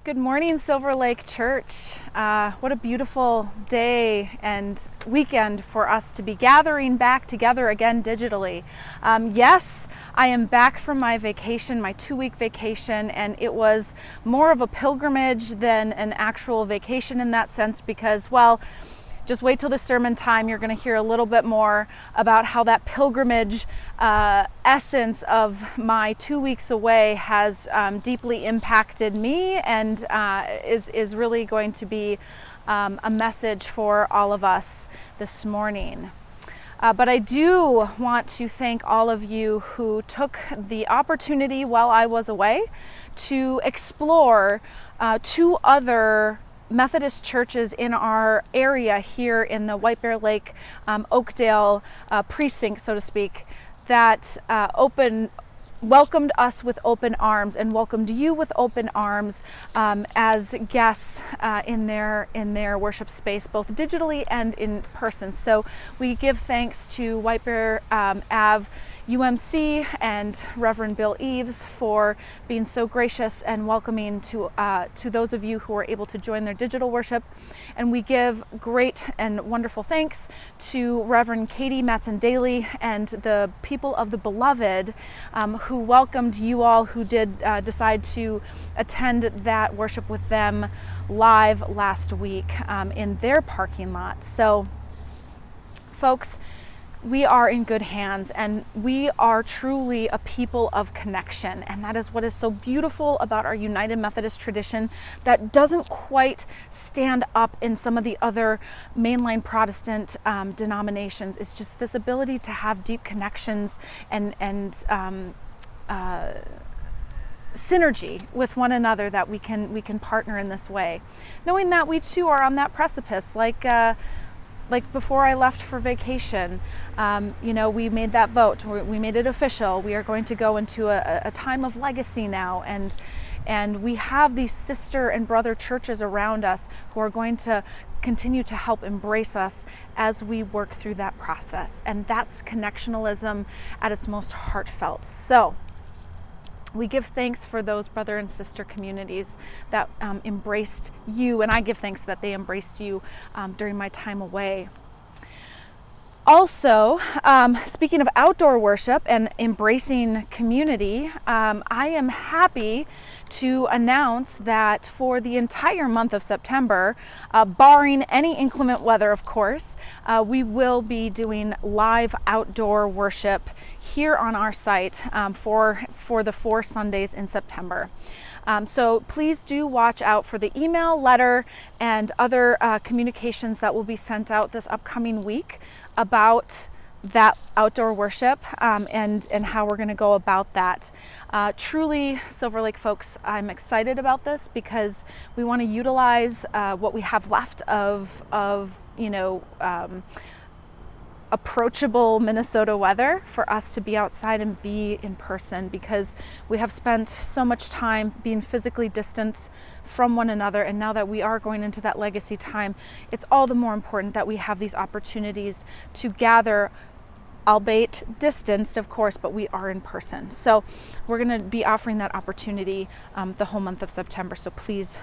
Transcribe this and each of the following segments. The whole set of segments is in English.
Good morning, Silver Lake Church. What a beautiful day and weekend for us to be gathering back together again digitally. Yes, I am back from my vacation, my 2-week vacation, and it was more of a pilgrimage than an actual vacation in that sense because, well, just wait till the sermon time. You're going to hear a little bit more about how that pilgrimage essence of my 2 weeks away has deeply impacted me and is really going to be a message for all of us this morning. But I do want to thank all of you who took the opportunity while I was away to explore 2 other Methodist churches in our area here in the White Bear Lake, Oakdale precinct, so to speak, that welcomed us with open arms and welcomed you with open arms as guests in their worship space, both digitally and in person. So we give thanks to White Bear Ave UMC and Reverend Bill Eves for being so gracious and welcoming to those of you who are able to join their digital worship. And we give great and wonderful thanks to Reverend Katie Matson-Daly and the people of the Beloved who welcomed you all who did decide to attend that worship with them live last week in their parking lot. So, folks, we are in good hands and we are truly a people of connection. And that is what is so beautiful about our United Methodist tradition that doesn't quite stand up in some of the other mainline Protestant denominations. It's just this ability to have deep connections and synergy with one another, that we can partner in this way. Knowing that we too are on that precipice, like before I left for vacation, we made that vote. We made it official. We are going to go into a time of legacy now, and we have these sister and brother churches around us who are going to continue to help embrace us as we work through that process. And that's connectionalism at its most heartfelt. So we give thanks for those brother and sister communities that embraced you, and I give thanks that they embraced you during my time away. Also, speaking of outdoor worship and embracing community, I am happy to announce that for the entire month of September, barring any inclement weather, of course, we will be doing live outdoor worship here on our site for the 4 Sundays in September. So please do watch out for the email, letter, and other communications that will be sent out this upcoming week about that outdoor worship and how we're going to go about that. Truly, Silver Lake folks, I'm excited about this because we want to utilize what we have left of approachable Minnesota weather for us to be outside and be in person, because we have spent so much time being physically distant from one another, and now that we are going into that legacy time, it's all the more important that we have these opportunities to gather, albeit distanced, of course, but we are in person. So we're going to be offering that opportunity the whole month of September. So please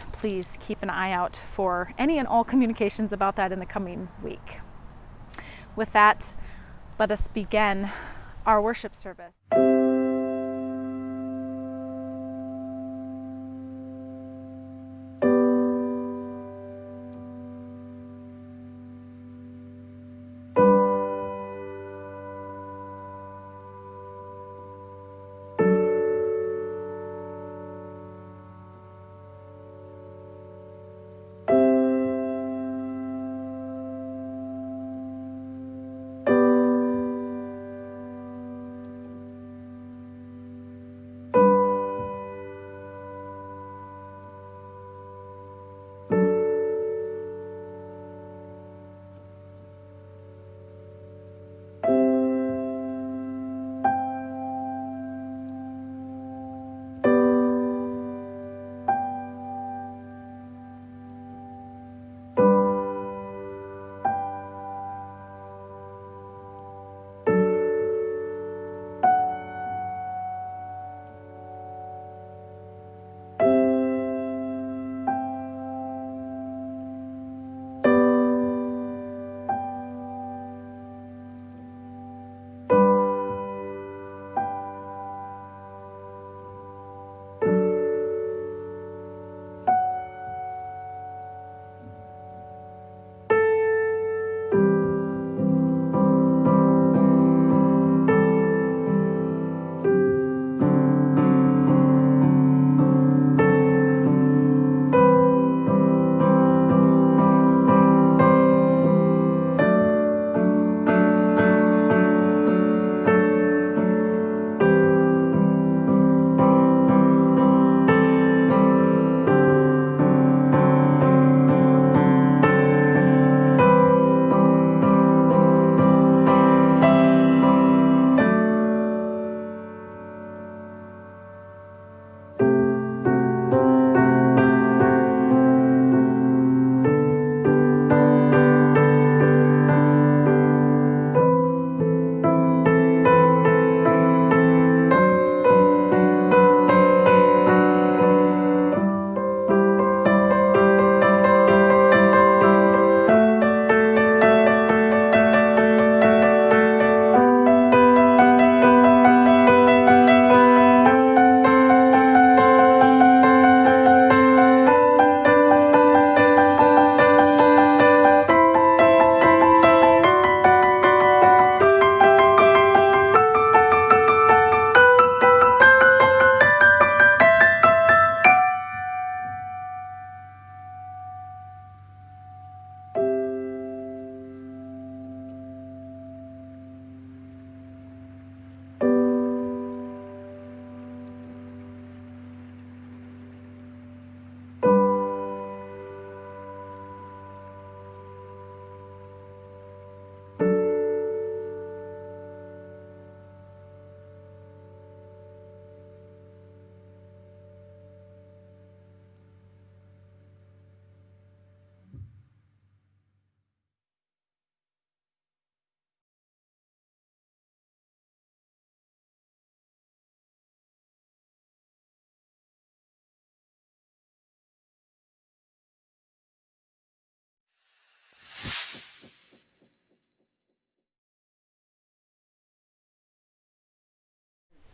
keep an eye out for any and all communications about that in the coming week. With that, let us begin our worship service.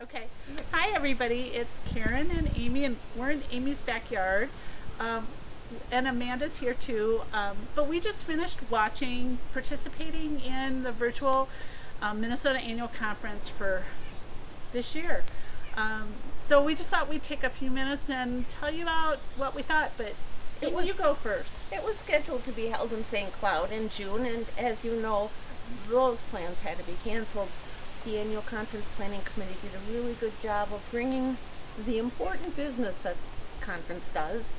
Okay. Hi, everybody. It's Karen and Amy, and we're in Amy's backyard. And Amanda's here too. But we just finished participating in the virtual Minnesota Annual Conference for this year. So we just thought we'd take a few minutes and tell you about what we thought. But you go first. It was scheduled to be held in St. Cloud in June, and as you know, those plans had to be canceled. The annual conference planning committee did a really good job of bringing the important business that conference does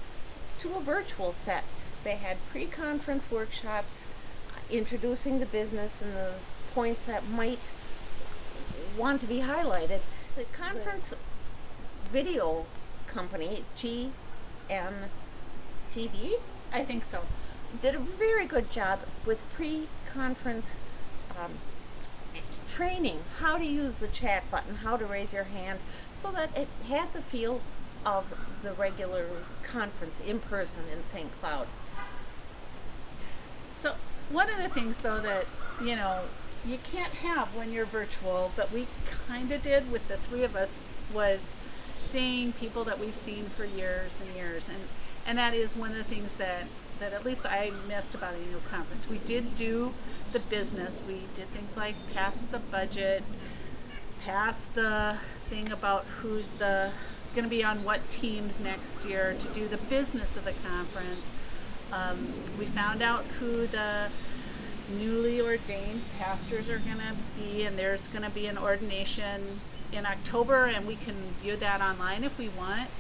to a virtual set. They had pre-conference workshops introducing the business and the points that might want to be highlighted. The conference video company, GMTV, I think so. did a very good job with pre-conference training, how to use the chat button, how to raise your hand, so that it had the feel of the regular conference in person in St. Cloud. So one of the things, though, that you can't have when you're virtual, but we kind of did with the three of us, was seeing people that we've seen for years and years, and that is one of the things that at least I missed about an annual conference. We did do the business. We did things like pass the budget, pass the thing about who's going to be on what teams next year, to do the business of the conference. We found out who the newly ordained pastors are going to be, and there's going to be an ordination in October, and we can view that online if we want.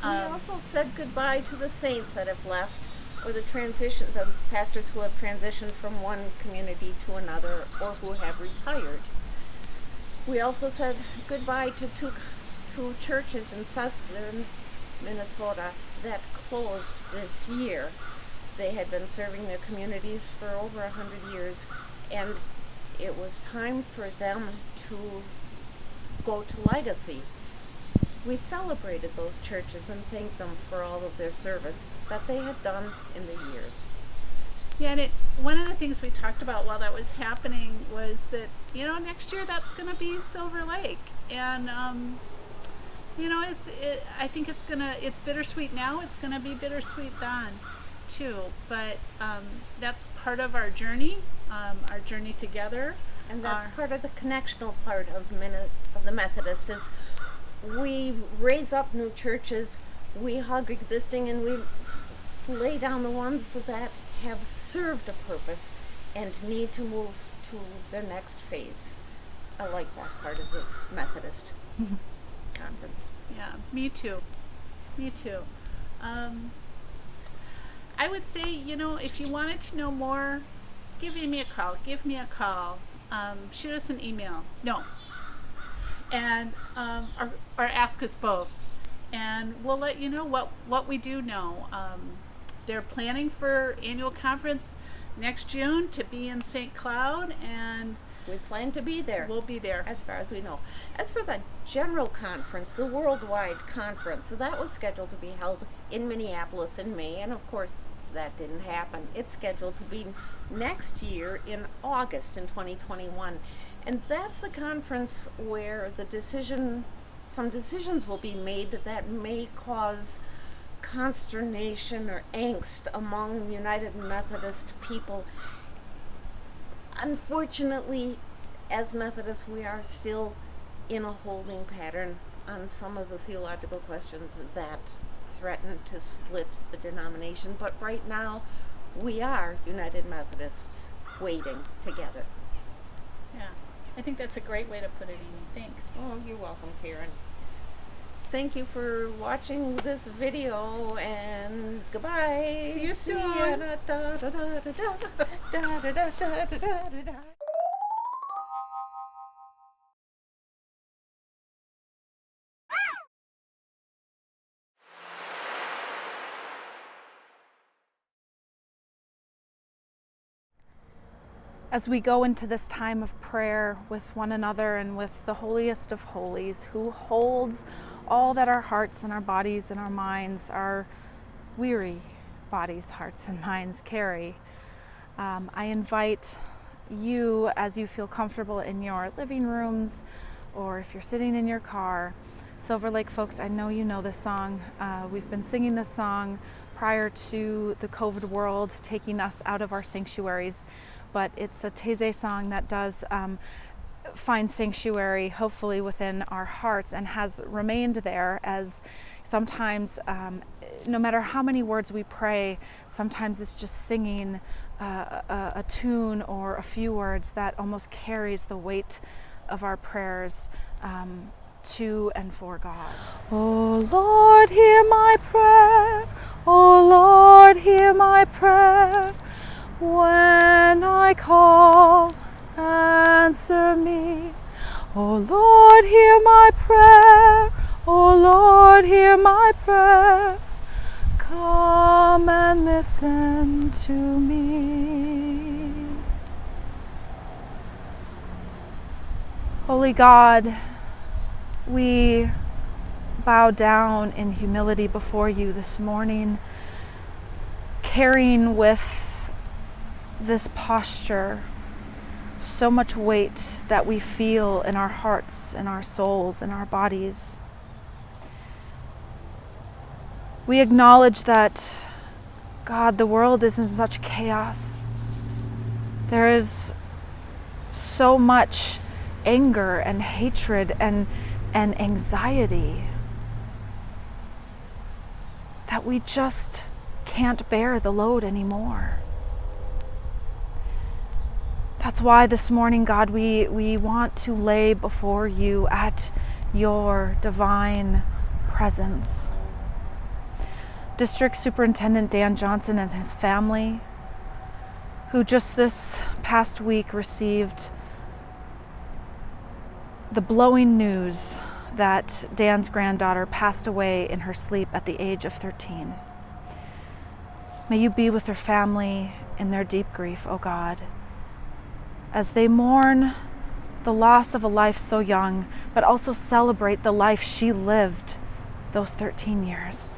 We also said goodbye to the saints that have left, or the pastors who have transitioned from one community to another, or who have retired. We also said goodbye to two churches in southern Minnesota that closed this year. They had been serving their communities for over 100 years, and it was time for them to go to legacy. We celebrated those churches and thanked them for all of their service that they had done in the years. Yeah, and one of the things we talked about while that was happening was that, next year that's going to be Silver Lake. And, I think it's bittersweet now. It's going to be bittersweet then, too. But that's part of our journey together. And that's part of the connectional part of the Methodist is we raise up new churches, we hug existing, and we lay down the ones that have served a purpose and need to move to their next phase. I like that part of the Methodist conference. Yeah, me too. I would say, if you wanted to know more, give me a call. Shoot us an email. No. And or ask us both, and we'll let you know what we do know. They're planning for annual conference next June to be in St. Cloud, and we plan to be there. We'll be there as far as we know. As for the general conference, the worldwide conference, that was scheduled to be held in Minneapolis in May, and of course that didn't happen. It's scheduled to be next year in August in 2021. And that's the conference where some decisions will be made that may cause consternation or angst among United Methodist people. Unfortunately, as Methodists, we are still in a holding pattern on some of the theological questions that threaten to split the denomination. But right now, we are United Methodists waiting together. Yeah. I think that's a great way to put it, Amy. Thanks. Oh, you're welcome, Karen. Thank you for watching this video, and goodbye. See you soon. As we go into this time of prayer with one another and with the holiest of holies, who holds all that our hearts and our bodies and our minds, our weary bodies, hearts, and minds carry, I invite you, as you feel comfortable in your living rooms, or if you're sitting in your car. Silver Lake folks, I know you know this song. We've been singing this song prior to the COVID world taking us out of our sanctuaries, but it's a Taizé song that does find sanctuary, hopefully, within our hearts, and has remained there, as sometimes, no matter how many words we pray, sometimes it's just singing a tune or a few words that almost carries the weight of our prayers to and for God. Oh Lord, hear my prayer. Oh Lord, hear my prayer. When I call, answer me. Oh Lord, hear my prayer. Oh Lord, hear my prayer. Come and listen to me. Holy God, we bow down in humility before you this morning, carrying with this posture so much weight that we feel in our hearts, in our souls, in our bodies. We acknowledge that, God, the world is in such chaos. There is so much anger and hatred and anxiety that we just can't bear the load anymore. That's why this morning, God, we want to lay before you at your divine presence. District Superintendent Dan Johnson and his family, who just this past week received the blowing news that Dan's granddaughter passed away in her sleep at the age of 13. May you be with their family in their deep grief, O God, as they mourn the loss of a life so young, but also celebrate the life she lived those 13 years.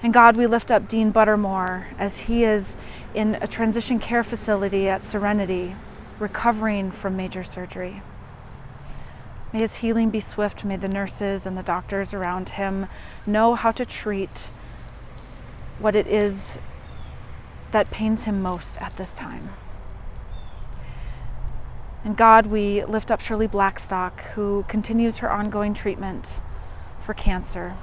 And God, we lift up Dean Buttermore as he is in a transition care facility at Serenity, recovering from major surgery. May his healing be swift. May the nurses and the doctors around him know how to treat what it is that pains him most at this time. And God, we lift up Shirley Blackstock, who continues her ongoing treatment for cancer.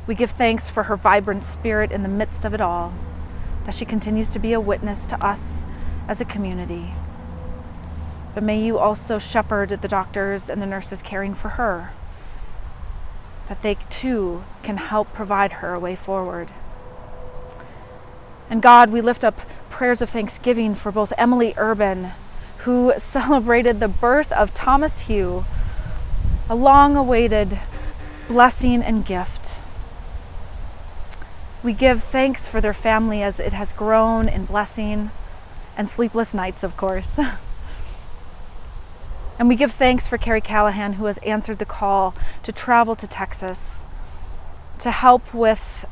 We give thanks for her vibrant spirit in the midst of it all, that she continues to be a witness to us as a community. But may you also shepherd the doctors and the nurses caring for her, that they too can help provide her a way forward. And God, we lift up prayers of thanksgiving for both Emily Urban, who celebrated the birth of Thomas Hugh, a long-awaited blessing and gift. We give thanks for their family as it has grown in blessing and sleepless nights, of course. And we give thanks for Carrie Callahan, who has answered the call to travel to Texas to help with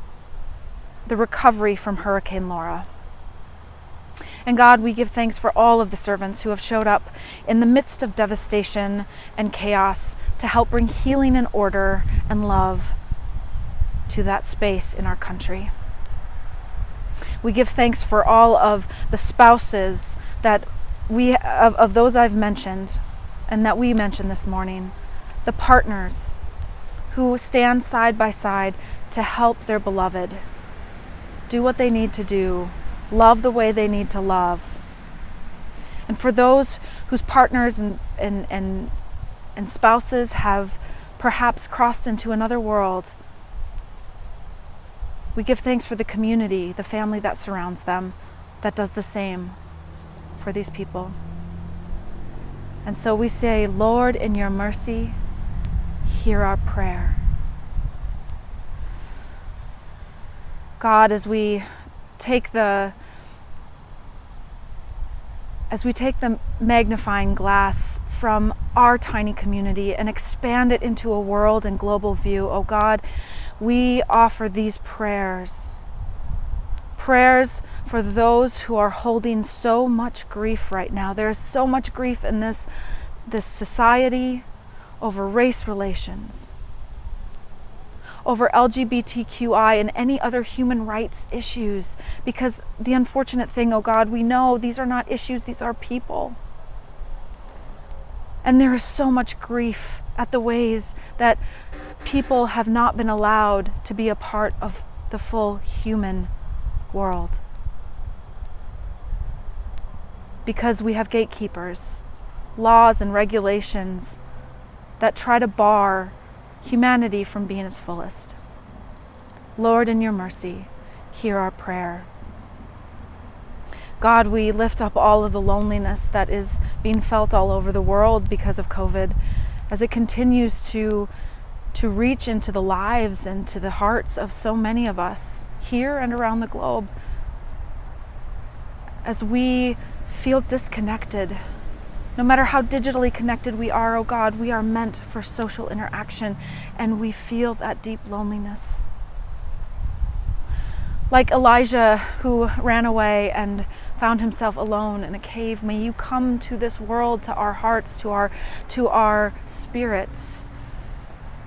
the recovery from Hurricane Laura. And God, we give thanks for all of the servants who have showed up in the midst of devastation and chaos to help bring healing and order and love to that space in our country. We give thanks for all of the spouses that of those I've mentioned and that we mentioned this morning, the partners who stand side by side to help their beloved do what they need to do, love the way they need to love. And for those whose partners and spouses have perhaps crossed into another world, we give thanks for the community, the family that surrounds them, that does the same for these people. And so we say, Lord, in your mercy, hear our prayer. God, as we take the magnifying glass from our tiny community and expand it into a world and global view, oh God, we offer these prayers prayers for those who are holding so much grief right now. There is so much grief in this society over race relations, over LGBTQI and any other human rights issues. Because the unfortunate thing, oh God, we know these are not issues, these are people. And there is so much grief at the ways that people have not been allowed to be a part of the full human world. Because we have gatekeepers, laws and regulations that try to bar humanity from being its fullest. Lord, in your mercy, hear our prayer. God, we lift up all of the loneliness that is being felt all over the world because of COVID, as it continues to reach into the lives and to the hearts of so many of us here and around the globe. As we feel disconnected, no matter how digitally connected we are, oh God, we are meant for social interaction, and we feel that deep loneliness. Like Elijah, who ran away and found himself alone in a cave, may you come to this world, to our hearts, to our spirits,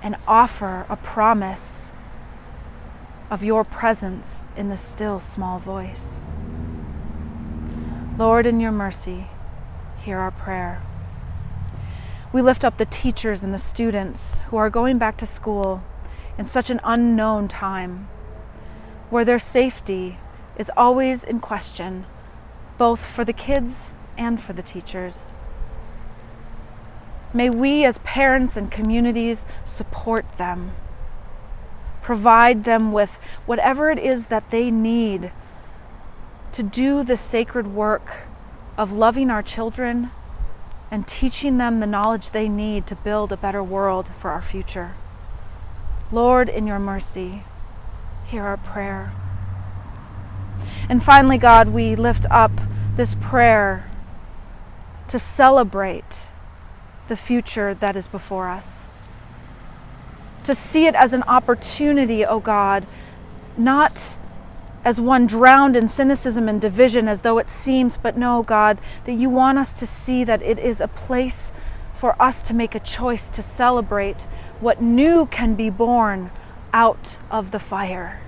and offer a promise of your presence in the still small voice. Lord, in your mercy, hear our prayer. We lift up the teachers and the students who are going back to school in such an unknown time, where their safety is always in question, both for the kids and for the teachers. May we as parents and communities support them, provide them with whatever it is that they need to do the sacred work of loving our children and teaching them the knowledge they need to build a better world for our future. Lord, in your mercy, hear our prayer. And finally, God, we lift up this prayer to celebrate the future that is before us. To see it as an opportunity, oh God, not as one drowned in cynicism and division as though it seems, but no, God, that you want us to see that it is a place for us to make a choice to celebrate what new can be born out of the fire.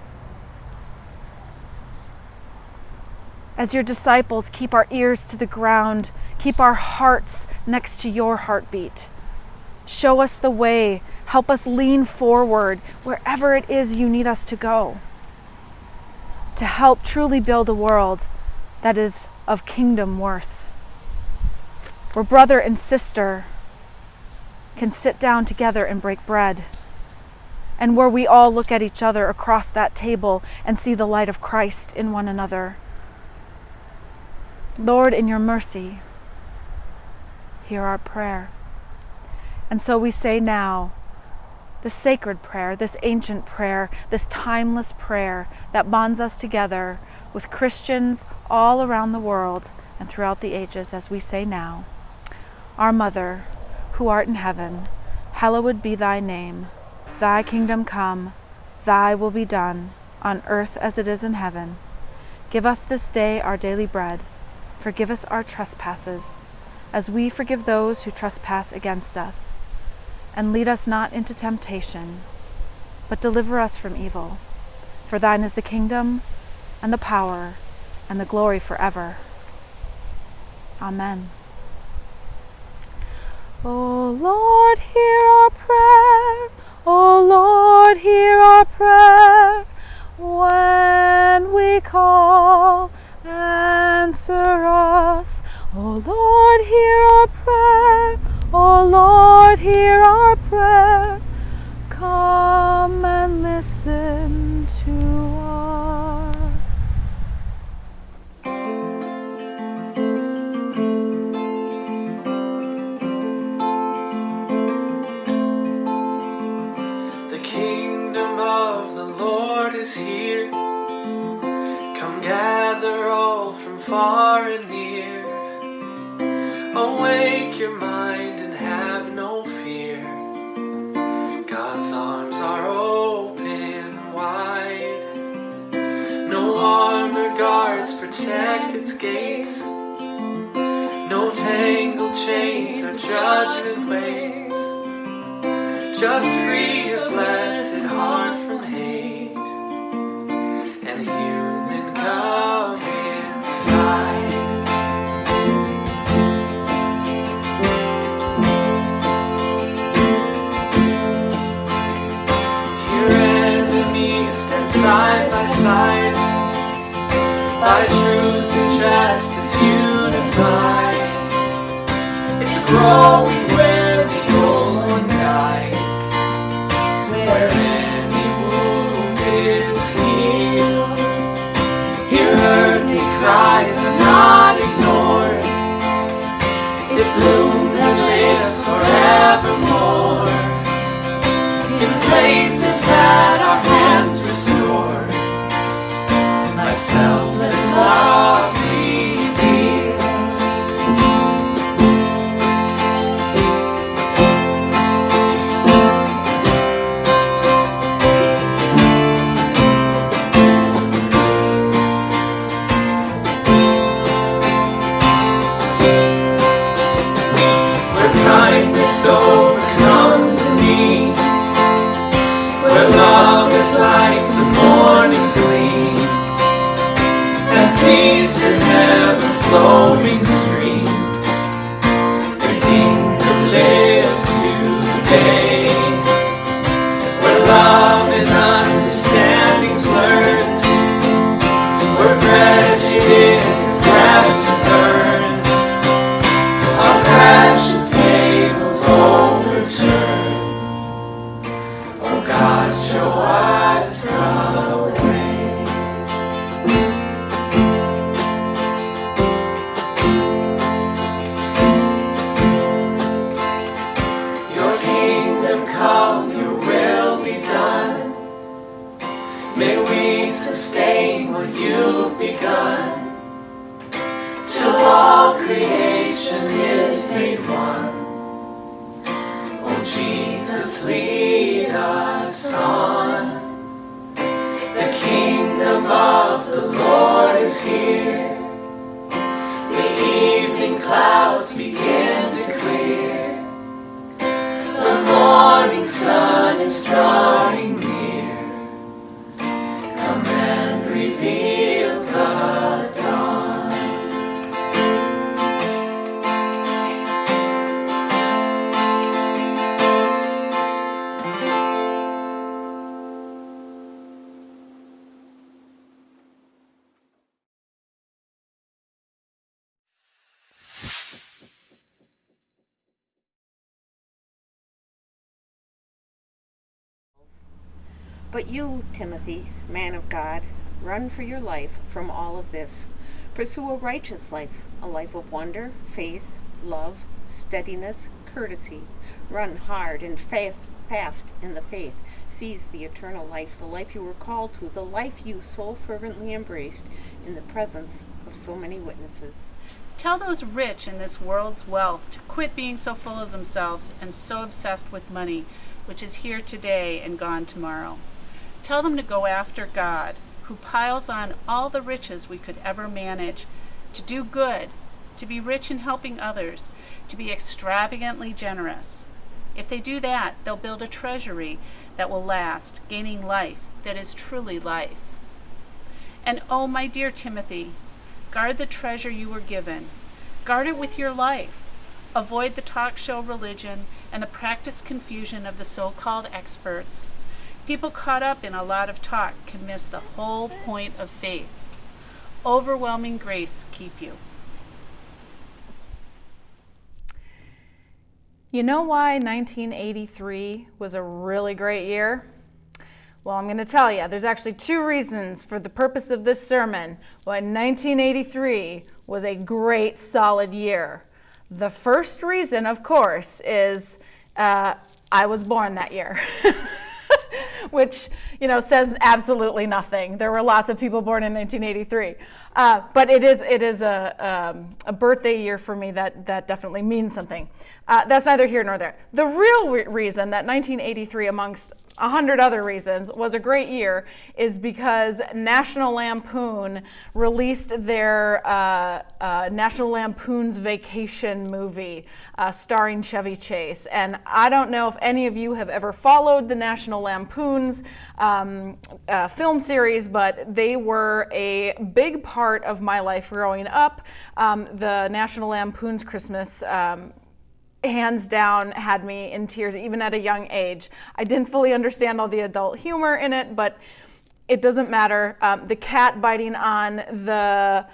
As your disciples, keep our ears to the ground, keep our hearts next to your heartbeat. Show us the way, help us lean forward wherever it is you need us to go, to help truly build a world that is of kingdom worth, where brother and sister can sit down together and break bread, and where we all look at each other across that table and see the light of Christ in one another. Lord, in your mercy, hear our prayer. And so we say now, this sacred prayer, this ancient prayer, this timeless prayer that bonds us together with Christians all around the world and throughout the ages, as we say now, Our Mother, who art in heaven, hallowed be thy name. Thy kingdom come, thy will be done, on earth as it is in heaven. Give us this day our daily bread. Forgive us our trespasses, as we forgive those who trespass against us. And lead us not into temptation, but deliver us from evil. For thine is the kingdom, and the power, and the glory forever. Amen. O Lord, hear our prayer. O Lord, hear our prayer. When we call, answer us. O Lord, hear our prayer. O Lord, hear our prayer. Come and listen to us. The kingdom of the Lord is here. Come gather all from far and near. Awake your mind and have no fear. God's arms are open wide. No armor protect its gates. No tangled chains or judgment waits. Just free your blessed heart from hate, and human come inside. Your enemies stand side by side, by truth and justice unified. It's growing where the old one died, where any wound is healed. Here earthly cries are not ignored. It blooms and lives forevermore, in places that our hands restore. My selfless love revealed. Where kindness overcomes the need, where love is like the morning's gleam, and peace an ever-flowing stream. The kingdom lives today, where love and understanding's learned, where prejudice is left to burn, our passion tables overturned. Oh God, show us the way. Your kingdom come, your will be done. May we sustain what you've begun, till all creation is made one. Oh Jesus, lead us on. The kingdom of the Lord is here. The evening clouds begin to clear. The morning sun is drawing near. Come and reveal the dawn. But you, Timothy, man of God, run for your life from all of this. Pursue a righteous life, a life of wonder, faith, love, steadiness, courtesy. Run hard and fast in the faith. Seize the eternal life, the life you were called to, the life you so fervently embraced in the presence of so many witnesses. Tell those rich in this world's wealth to quit being so full of themselves and so obsessed with money, which is here today and gone tomorrow. Tell them to go after God, who piles on all the riches we could ever manage, to do good, to be rich in helping others, to be extravagantly generous. If they do that, they'll build a treasury that will last, gaining life that is truly life. And oh, my dear Timothy, guard the treasure you were given. Guard it with your life. Avoid the talk show religion and the practiced confusion of the so-called experts. People caught up in a lot of talk can miss the whole point of faith. Overwhelming grace keep you. You know why 1983 was a really great year? Well, I'm going to tell you. There's actually two reasons for the purpose of this sermon why 1983 was a great, solid year. The first reason, of course, is I was born that year. Which, says absolutely nothing. There were lots of people born in 1983. But it is a birthday year for me that definitely means something. That's neither here nor there. The real reason that 1983, amongst 100 other reasons, was a great year is because National Lampoon released their National Lampoon's Vacation movie starring Chevy Chase. And I don't know if any of you have ever followed the National Lampoon's film series, but they were a big part of my life growing up. The National Lampoon's Christmas hands down had me in tears even at a young age. I didn't fully understand all the adult humor in it, but it doesn't matter. The cat biting on the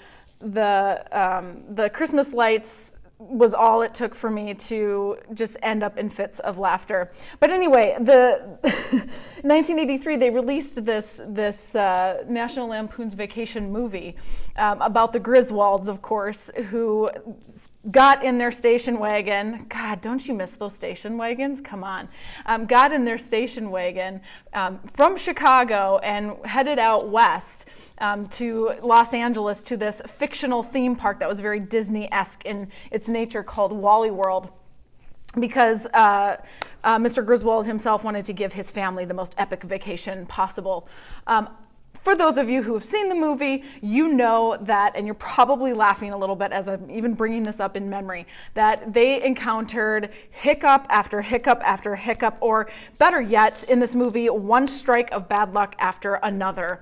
Christmas lights was all it took for me to just end up in fits of laughter. But anyway, the 1983 they released this National Lampoon's Vacation movie about the Griswolds, of course, who got in their station wagon. God, don't you miss those station wagons? Come on. Got in their station wagon from Chicago and headed out west to Los Angeles to this fictional theme park that was very Disney-esque in its nature called Wally World, because Mr. Griswold himself wanted to give his family the most epic vacation possible. For those of you who have seen the movie, you know that, and you're probably laughing a little bit as I'm even bringing this up in memory, that they encountered hiccup after hiccup after hiccup, or better yet, in this movie, one strike of bad luck after another.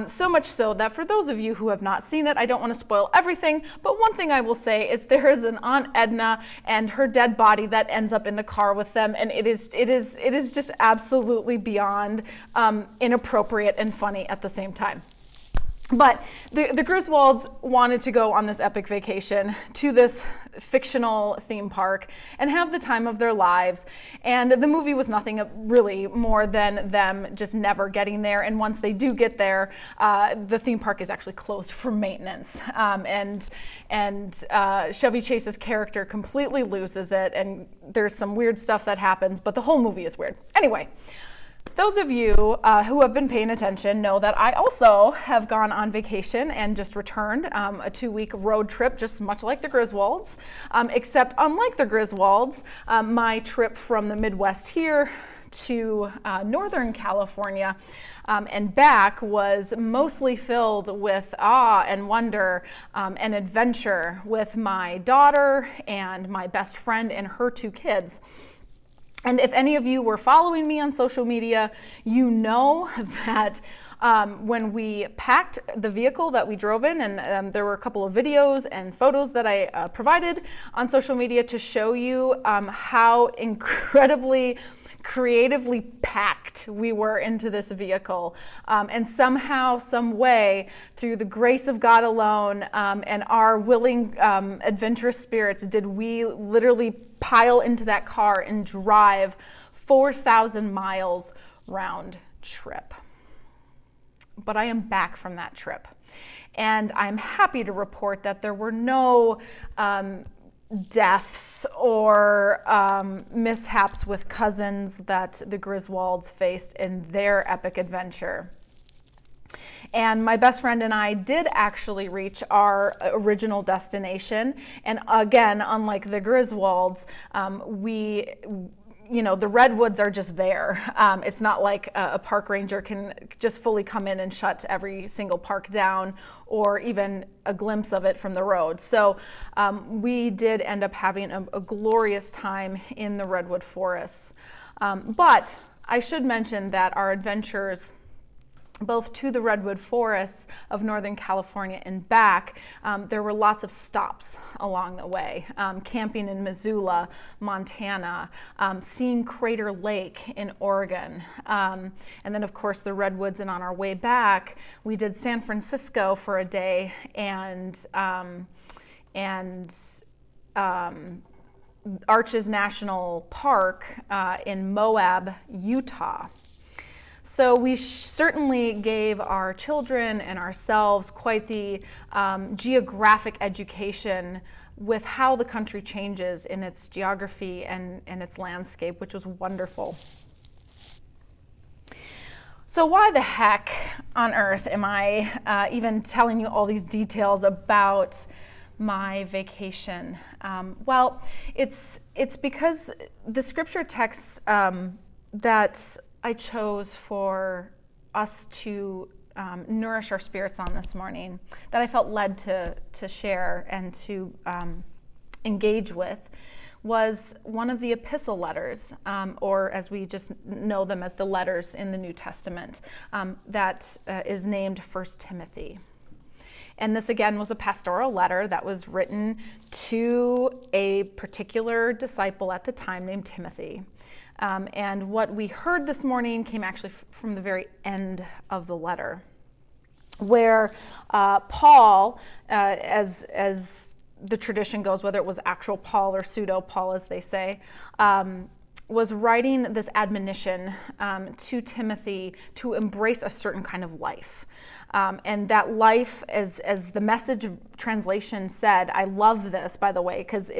So much so that for those of you who have not seen it, I don't want to spoil everything, but one thing I will say is there is an Aunt Edna and her dead body that ends up in the car with them, and it is just absolutely beyond inappropriate and funny at the same time. But the Griswolds wanted to go on this epic vacation to this fictional theme park and have the time of their lives. And the movie was nothing really more than them just never getting there. And once they do get there, the theme park is actually closed for maintenance. And Chevy Chase's character completely loses it. And there's some weird stuff that happens, but the whole movie is weird. Anyway. Those of you who have been paying attention know that I also have gone on vacation and just returned, a 2-week road trip, just much like the Griswolds, except unlike the Griswolds, my trip from the Midwest here to Northern California and back was mostly filled with awe and wonder and adventure with my daughter and my best friend and her 2 kids. And if any of you were following me on social media, you know that when we packed the vehicle that we drove in, and there were a couple of videos and photos that I provided on social media to show you how incredibly creatively packed we were into this vehicle. And somehow, some way, through the grace of God alone and our willing adventurous spirits, did we literally pile into that car and drive 4,000 miles round trip. But I am back from that trip. And I'm happy to report that there were no deaths or mishaps with cousins that the Griswolds faced in their epic adventure. And my best friend and I did actually reach our original destination. And again, unlike the Griswolds, the redwoods are just there. It's not like a park ranger can just fully come in and shut every single park down or even a glimpse of it from the road. So we did end up having a glorious time in the redwood forests. But I should mention that our adventures both to the redwood forests of Northern California and back, there were lots of stops along the way. Camping in Missoula, Montana, seeing Crater Lake in Oregon, and then of course the redwoods. And on our way back, we did San Francisco for a day and Arches National Park in Moab, Utah. So we certainly gave our children and ourselves quite the geographic education with how the country changes in its geography and its landscape, which was wonderful. So why the heck on earth am I even telling you all these details about my vacation? Well, it's because the scripture texts that I chose for us to nourish our spirits on this morning, that I felt led to share and to engage with, was one of the epistle letters, or as we just know them as the letters in the New Testament, that is named 1 Timothy. And this again was a pastoral letter that was written to a particular disciple at the time named Timothy. And what we heard this morning came actually from the very end of the letter, where Paul, as the tradition goes, whether it was actual Paul or pseudo Paul, as they say, was writing this admonition to Timothy to embrace a certain kind of life. And that life, as the Message translation said, I love this, by the way, because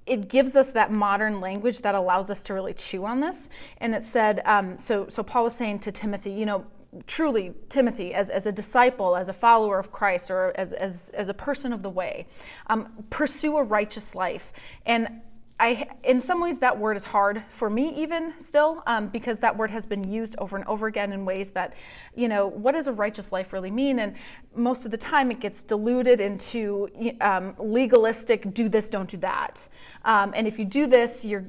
it gives us that modern language that allows us to really chew on this. And it said, so Paul was saying to Timothy, truly, Timothy, as a disciple, as a follower of Christ, or as a person of the way, pursue a righteous life. And in some ways, that word is hard for me even still, because that word has been used over and over again in ways that, what does a righteous life really mean? And most of the time it gets diluted into legalistic, do this, don't do that. And if you do this, you're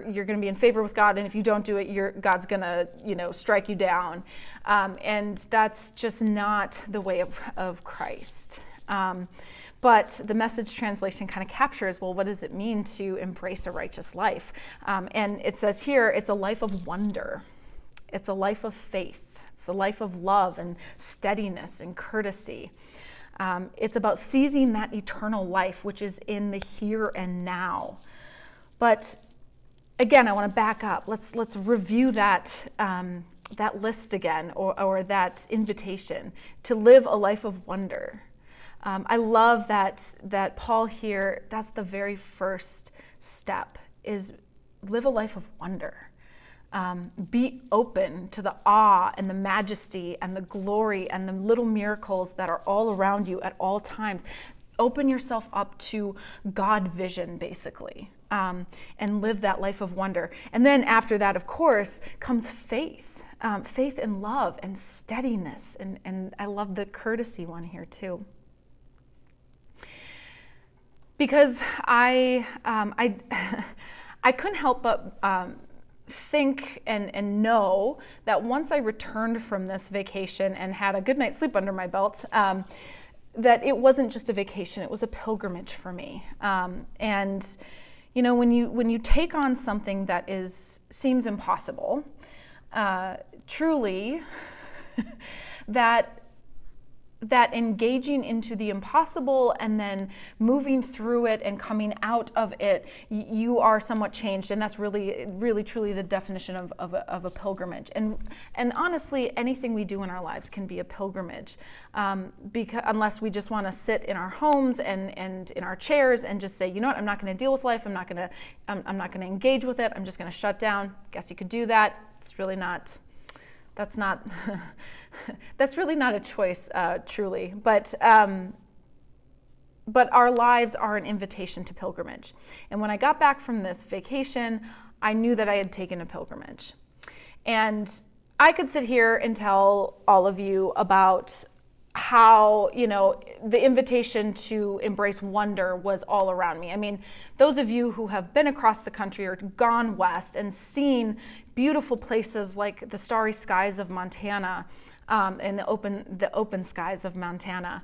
going to be in favor with God. And if you don't do it, God's going to, strike you down. And that's just not the way of Christ. But the Message translation kind of captures, well, what does it mean to embrace a righteous life? And it says here, it's a life of wonder. It's a life of faith. It's a life of love and steadiness and courtesy. It's about seizing that eternal life, which is in the here and now. But again, I want to back up. Let's review that list again, or that invitation to live a life of wonder. I love that Paul here, that's the very first step, is live a life of wonder. Be open to the awe and the majesty and the glory and the little miracles that are all around you at all times. Open yourself up to God vision, basically, and live that life of wonder. And then after that, of course, comes faith. Faith and love and steadiness. And I love the courtesy one here, too. Because I couldn't help but think and know that once I returned from this vacation and had a good night's sleep under my belt, that it wasn't just a vacation, it was a pilgrimage for me. And when you take on something that seems impossible, truly, that engaging into the impossible and then moving through it and coming out of it, you are somewhat changed. And that's really, really, truly the definition of a pilgrimage. And honestly, anything we do in our lives can be a pilgrimage, because unless we just want to sit in our homes and in our chairs and just say, I'm not going to deal with life. I'm not going to engage with it. I'm just going to shut down. Guess you could do that. It's really not. That's really not a choice, truly. But our lives are an invitation to pilgrimage. And when I got back from this vacation, I knew that I had taken a pilgrimage. And I could sit here and tell all of you about how, the invitation to embrace wonder was all around me. I mean, those of you who have been across the country or gone west and seen beautiful places like the starry skies of Montana, and the open skies of Montana,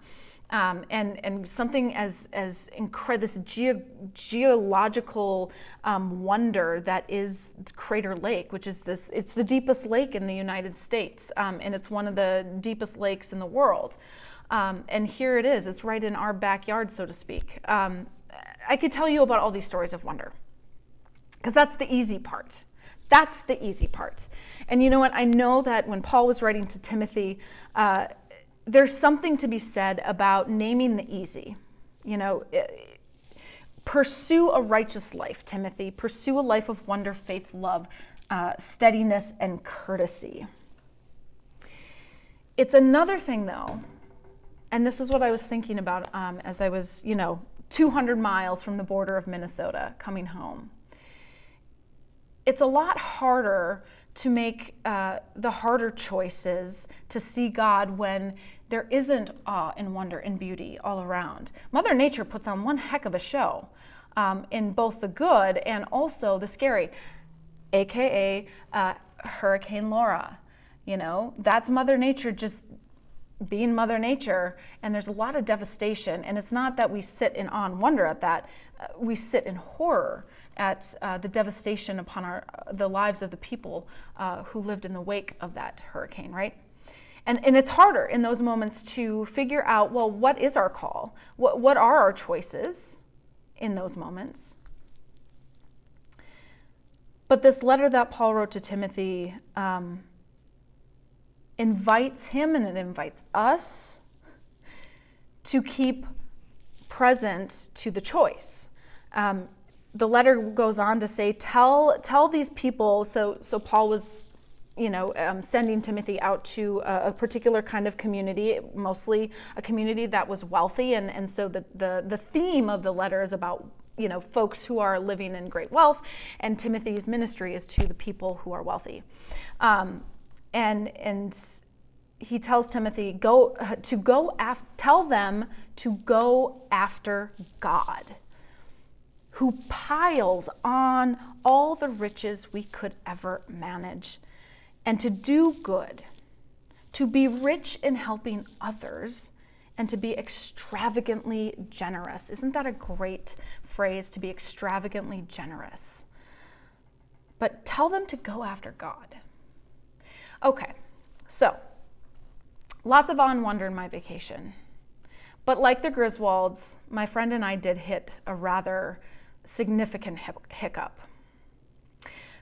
and something as this geological wonder that is Crater Lake, which is it's the deepest lake in the United States, and it's one of the deepest lakes in the world. And here it is. It's right in our backyard, so to speak. I could tell you about all these stories of wonder, because that's the easy part. That's the easy part. And you know what? I know that when Paul was writing to Timothy, there's something to be said about naming the easy. Pursue a righteous life, Timothy. Pursue a life of wonder, faith, love, steadiness, and courtesy. It's another thing, though, and this is what I was thinking about as I was, 200 miles from the border of Minnesota coming home. It's a lot harder to make the harder choices to see God when there isn't awe and wonder and beauty all around. Mother Nature puts on one heck of a show in both the good and also the scary, aka Hurricane Laura. You know, that's Mother Nature just being Mother Nature, and there's a lot of devastation. And it's not that we sit in awe and wonder at that. We sit in horror at the devastation upon the lives of the people who lived in the wake of that hurricane, right? And it's harder in those moments to figure out, well, what is our call? What are our choices in those moments? But this letter that Paul wrote to Timothy invites him, and it invites us to keep present to the choice. The letter goes on to say, tell these people, so Paul was sending Timothy out to a particular kind of community, mostly a community that was wealthy. And so the theme of the letter is about, folks who are living in great wealth, and Timothy's ministry is to the people who are wealthy. And he tells Timothy, tell them to go after God, who piles on all the riches we could ever manage, and to do good, to be rich in helping others, and to be extravagantly generous. Isn't that a great phrase, to be extravagantly generous? But tell them to go after God. Okay, so lots of awe and wonder in my vacation. But like the Griswolds, my friend and I did hit a rather significant hiccup.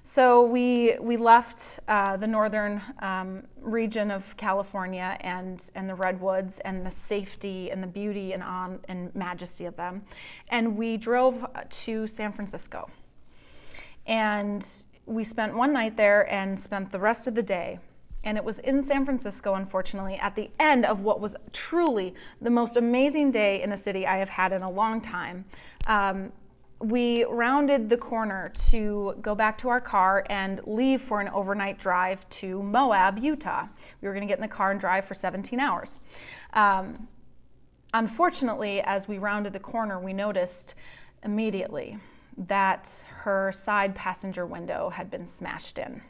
So we left the northern region of California and the redwoods and the safety and the beauty and awe and majesty of them, and we drove to San Francisco. And we spent one night there and spent the rest of the day. And it was in San Francisco, unfortunately, at the end of what was truly the most amazing day in a city I have had in a long time. We rounded the corner to go back to our car and leave for an overnight drive to Moab, Utah. We were going to get in the car and drive for 17 hours. Unfortunately, as we rounded the corner, we noticed immediately that her side passenger window had been smashed in.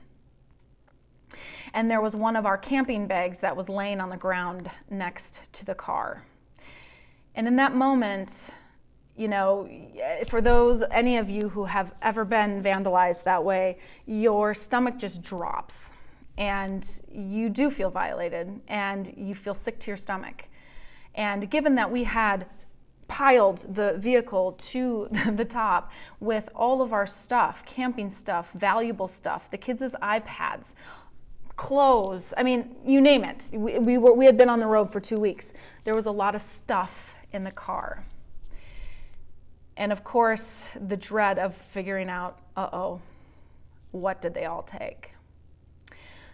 And there was one of our camping bags that was laying on the ground next to the car. And in that moment, for any of you who have ever been vandalized that way, your stomach just drops and you do feel violated and you feel sick to your stomach. And given that we had piled the vehicle to the top with all of our stuff, camping stuff, valuable stuff, the kids' iPads, clothes, you name it. We had been on the road for 2 weeks. There was a lot of stuff in the car. And of course, the dread of figuring out, what did they all take?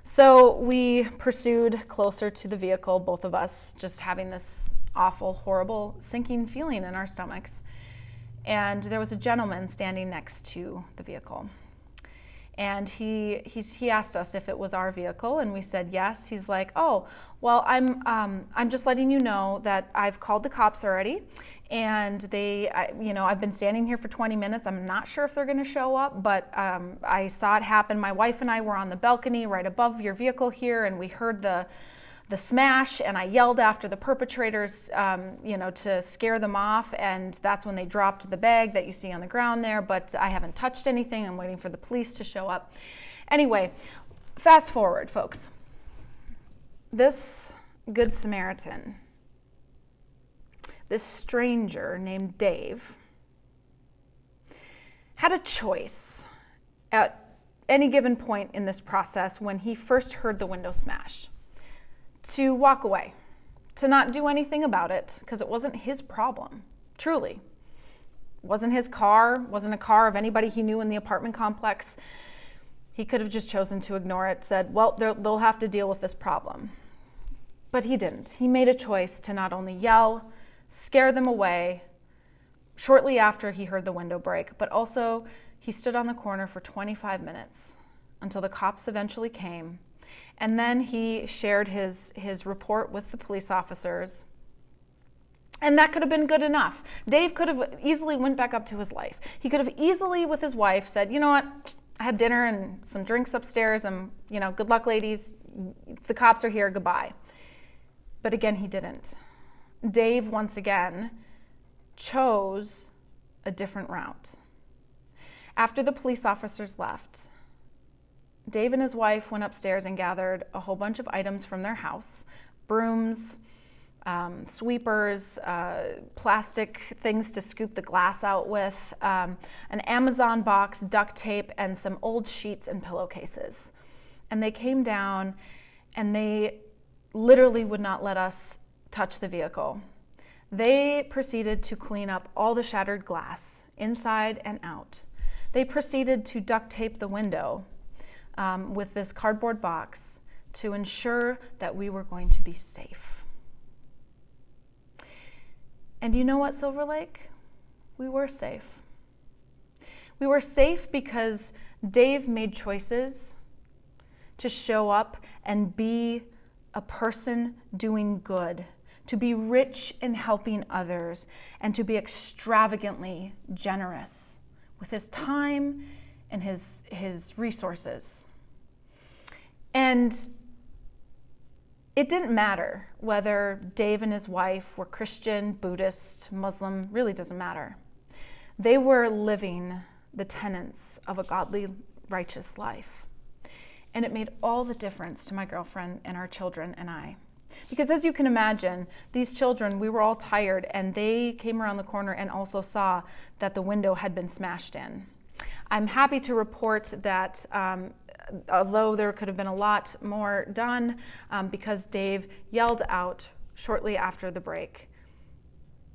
So we pursued closer to the vehicle, both of us just having this awful, horrible, sinking feeling in our stomachs. And there was a gentleman standing next to the vehicle. And he asked us if it was our vehicle, and we said yes. He's like, "Oh, well, I'm just letting you know that I've called the cops already, and I've been standing here for 20 minutes. I'm not sure if they're going to show up, but I saw it happen. My wife and I were on the balcony right above your vehicle here, and we heard the smash, and I yelled after the perpetrators, to scare them off, and that's when they dropped the bag that you see on the ground there, but I haven't touched anything. I'm waiting for the police to show up." Anyway, fast forward, folks. This Good Samaritan, this stranger named Dave, had a choice at any given point in this process when he first heard the window smash. To walk away, to not do anything about it, because it wasn't his problem, truly. It wasn't his car, wasn't a car of anybody he knew in the apartment complex. He could have just chosen to ignore it, said, well, they'll have to deal with this problem. But he didn't. He made a choice to not only yell, scare them away shortly after he heard the window break, but also he stood on the corner for 25 minutes until the cops eventually came. And then he shared his report with the police officers. And that could have been good enough. Dave could have easily went back up to his life. He could have easily, with his wife, said, you know what, I had dinner and some drinks upstairs, and, good luck, ladies. The cops are here, goodbye. But again, he didn't. Dave, once again, chose a different route. After the police officers left, Dave and his wife went upstairs and gathered a whole bunch of items from their house, brooms, sweepers, plastic things to scoop the glass out with, an Amazon box, duct tape, and some old sheets and pillowcases. And they came down and they literally would not let us touch the vehicle. They proceeded to clean up all the shattered glass, inside and out. They proceeded to duct tape the window with this cardboard box to ensure that we were going to be safe. And you know what, Silver Lake? We were safe. We were safe because Dave made choices to show up and be a person doing good, to be rich in helping others, and to be extravagantly generous with his time and his resources. And it didn't matter whether Dave and his wife were Christian, Buddhist, Muslim, really doesn't matter. They were living the tenets of a godly, righteous life. And it made all the difference to my girlfriend and our children and I. Because as you can imagine, these children, we were all tired, and they came around the corner and also saw that the window had been smashed in. I'm happy to report that although there could have been a lot more done, because Dave yelled out shortly after the break,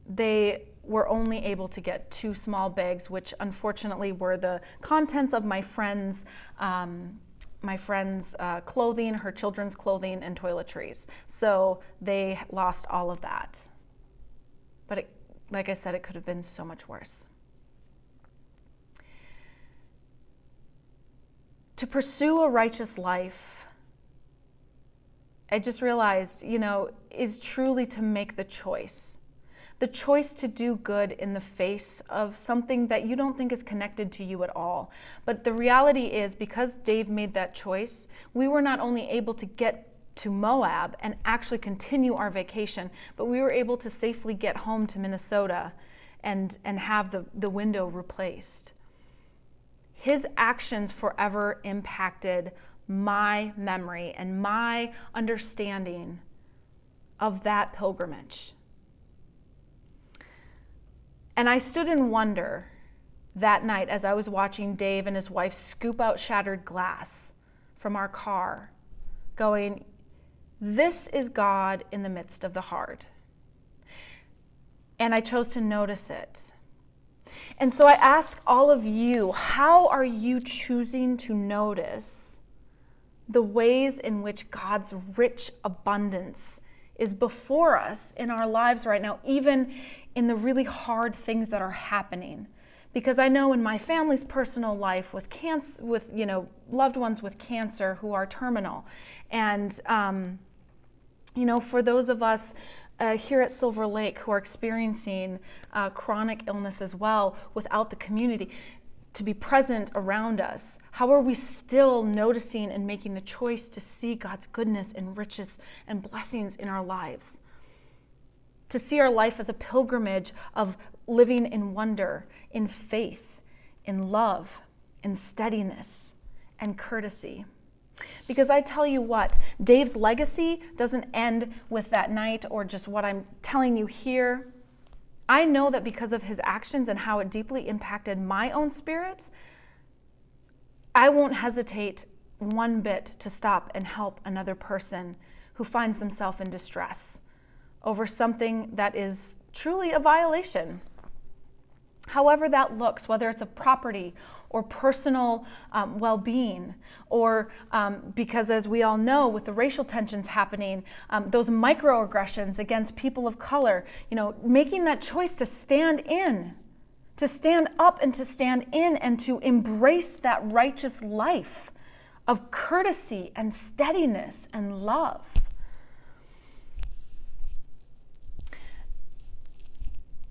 they were only able to get 2 small bags, which unfortunately were the contents of my friend's clothing, her children's clothing, and toiletries. So they lost all of that. But like I said, it could have been so much worse. To pursue a righteous life, I just realized, is truly to make the choice. The choice to do good in the face of something that you don't think is connected to you at all. But the reality is, because Dave made that choice, we were not only able to get to Moab and actually continue our vacation, but we were able to safely get home to Minnesota and have the window replaced. His actions forever impacted my memory and my understanding of that pilgrimage. And I stood in wonder that night as I was watching Dave and his wife scoop out shattered glass from our car, going, this is God in the midst of the hard. And I chose to notice it. And so I ask all of you, how are you choosing to notice the ways in which God's rich abundance is before us in our lives right now, even in the really hard things that are happening? Because I know in my family's personal life with cancer, with loved ones with cancer who are terminal, and for those of us here at Silver Lake who are experiencing chronic illness as well without the community to be present around us, how are we still noticing and making the choice to see God's goodness and riches and blessings in our lives? To see our life as a pilgrimage of living in wonder, in faith, in love, in steadiness, and courtesy. Because I tell you what, Dave's legacy doesn't end with that night or just what I'm telling you here. I know that because of his actions and how it deeply impacted my own spirit, I won't hesitate one bit to stop and help another person who finds themselves in distress over something that is truly a violation. However that looks, whether it's of property or personal well-being, or because as we all know, with the racial tensions happening, those microaggressions against people of color, making that choice to stand up and to stand in and to embrace that righteous life of courtesy and steadiness and love.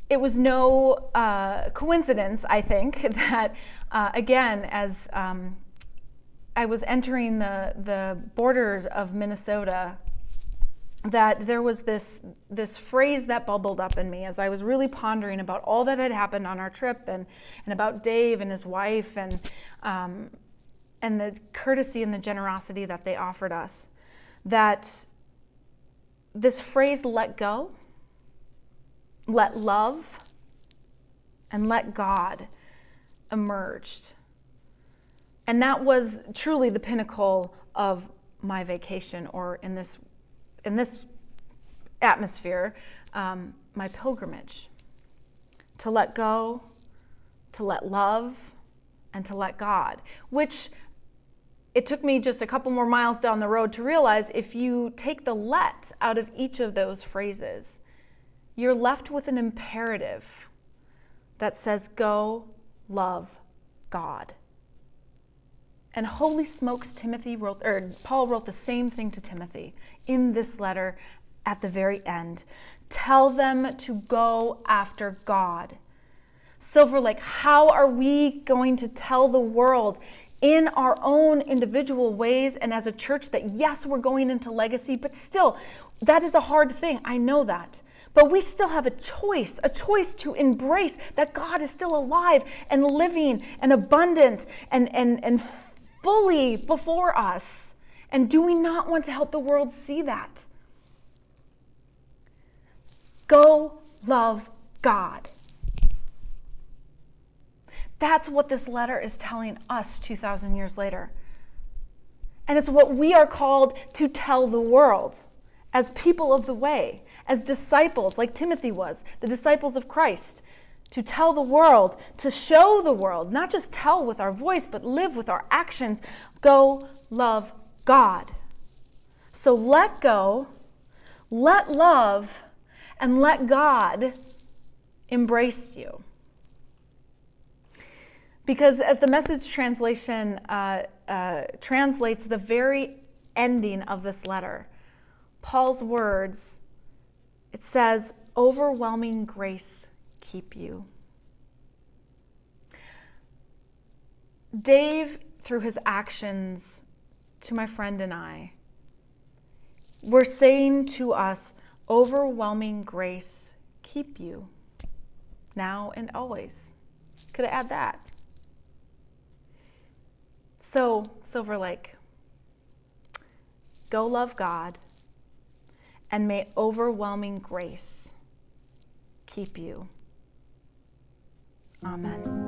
It was no coincidence, I think, that again, as I was entering the borders of Minnesota, that there was this phrase that bubbled up in me as I was really pondering about all that had happened on our trip and about Dave and his wife and the courtesy and the generosity that they offered us. That this phrase, let go, let love, and let God, emerged. And that was truly the pinnacle of my vacation, or in this atmosphere, my pilgrimage. To let go, to let love, and to let God, which it took me just a couple more miles down the road to realize if you take the let out of each of those phrases, you're left with an imperative that says, go love God. And holy smokes, Paul wrote the same thing to Timothy in this letter at the very end. Tell them to go after God. Silver Lake, how are we going to tell the world in our own individual ways and as a church that, yes, we're going into legacy, but still, that is a hard thing. I know that. But we still have a choice to embrace that God is still alive and living and abundant and fully before us. And do we not want to help the world see that? Go love God. That's what this letter is telling us 2,000 years later. And it's what we are called to tell the world as people of the way, as disciples, like Timothy was, the disciples of Christ, to tell the world, to show the world, not just tell with our voice, but live with our actions. Go love God. So let go, let love, and let God embrace you. Because as the Message translation translates the very ending of this letter, Paul's words, it says, overwhelming grace keep you. Dave, through his actions to my friend and I, were saying to us, overwhelming grace keep you, now and always. Could I add that? So, Silver Lake, go love God, and may overwhelming grace keep you. Amen.